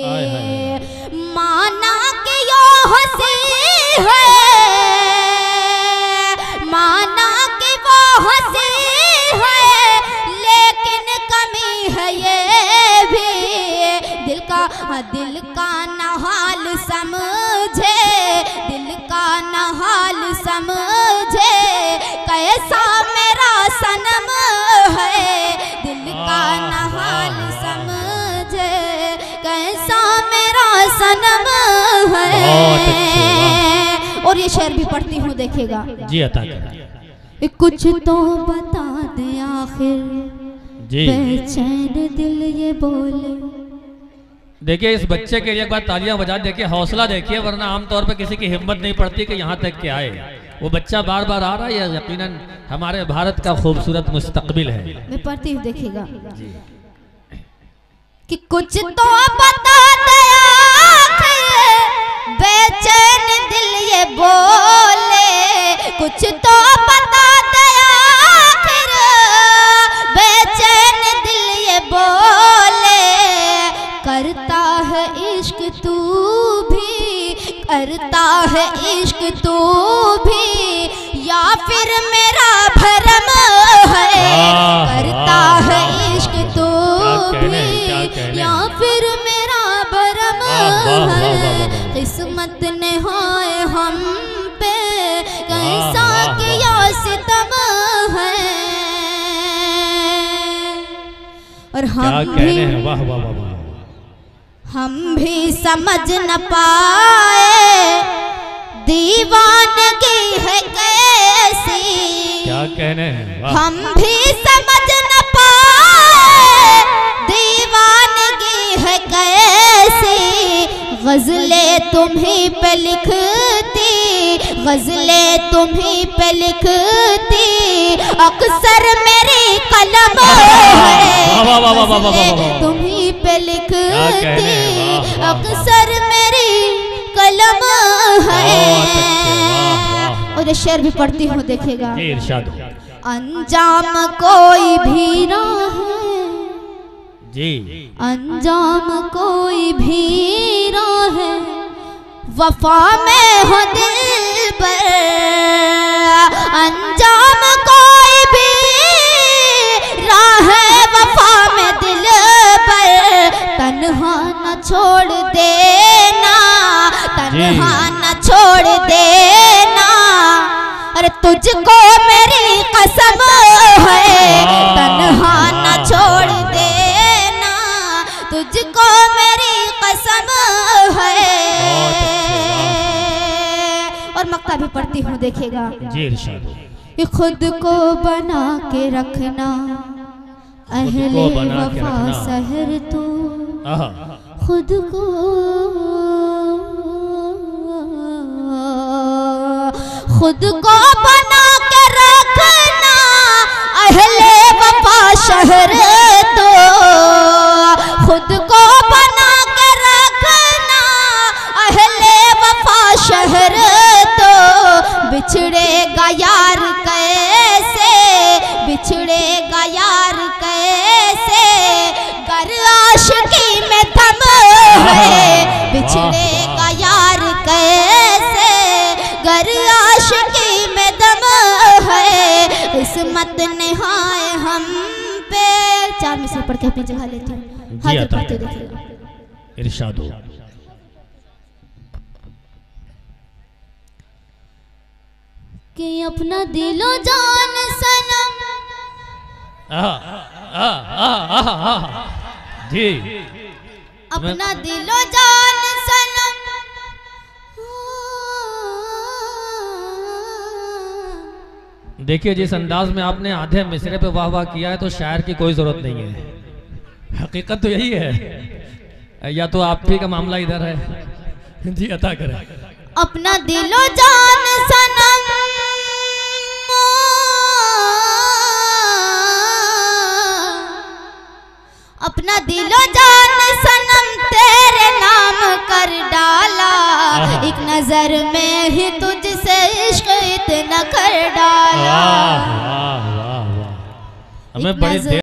माना कि यो हंसी है, माना कि वो हंसी है, लेकिन कमी है ये भी दिल का न हाल समझे, दिल का न हाल समझे, कैसा मेरा सनम है, दिल का न हाल समझे, कैसा मेरा सनम है। और ये शेर भी पढ़ती हूँ, देखिएगा जी। अता कुछ तो बता दे आखिर बेचैन दिल ये बोले। देखिए इस बच्चे के लिए एक बार तालियां बजा, देखिए हौसला देखिए, वरना आमतौर पर किसी की हिम्मत नहीं पड़ती कि यहाँ तक के आए। वो बच्चा बार बार आ रहा है, यकीनन हमारे भारत का खूबसूरत मुस्तकबिल है। मैं पढ़ती हूँ, देखिएगा कि कुछ तो बता दे बेचैन दिल ये बोले, कुछ तो बता दे बेचैन दिल ये बोले, करता है इश्क तू भी, करता है इश्क तू भी, या फिर मेरा भरम है, करता है इश्क तू भी, या फिर मेरा भरम है। किस्मत ने हाय हम पे कैसा किया सितम है, और हम भी, वाह वाह वाह, हम भी समझ न पाए दीवानगी है कैसी। क्या कहने हैं, हम भी समझ न पाए दीवानगी है कैसी। गजलें तुम्हीं पे लिखती, गजलें तुम्हीं पे लिखती, अक्सर मेरी कलम है, तुम्हीं पे लिखती, अक्सर मेरी कलम है। और ये शेर भी पढ़ती हूँ, देखिएगा अंजाम कोई भी ना है जी, अंजाम कोई भी ना है, वफा में हो दिल पर, अंजाम कोई भी राह है वफा में दिल पर, तन्हा न छोड़ देना, तन्हा न छोड़ देना, अरे तुझको मेरी कसम है, तन्हा न छोड़ देना, तुझको मेरी कसम है। और मक्ता भी पढ़ती हूँ, देखिएगा जी। इरशाद खुद को बना के रखना अहले वफा सहर तो, खुद को बना के रखना अहले वफा शहर तो, खुद को बना के रखना अहले वफा शहर तो, बिछड़ेगा यार कैसे, बिछड़ेगा यार कैसे, गर आशिकी में दम है, बिछड़ेगा यार कैसे, गर आशिकी में दम है। किस्मत ने हाय हम पे, चार मिसरे पढ़ के अपनी जगह लेती हूँ, हाजिर पढ़ते देखिएगा। इरशाद हो कि अपना दिलो जान सनम, जी, अपना दिलो जान सनम, देखिए जिस अंदाज में आपने आधे मिसरे पे वाह वाह किया है, तो शायर की कोई जरूरत नहीं है। हकीकत तो यही है, या तो आप ही का मामला इधर है। जी अता करें। अपना दिलो जान सनम, अपना दिलो जान सनम तेरे नाम कर डाला, एक नजर में ही तुझसे इश्क इतना कर डाला। हमें बड़ी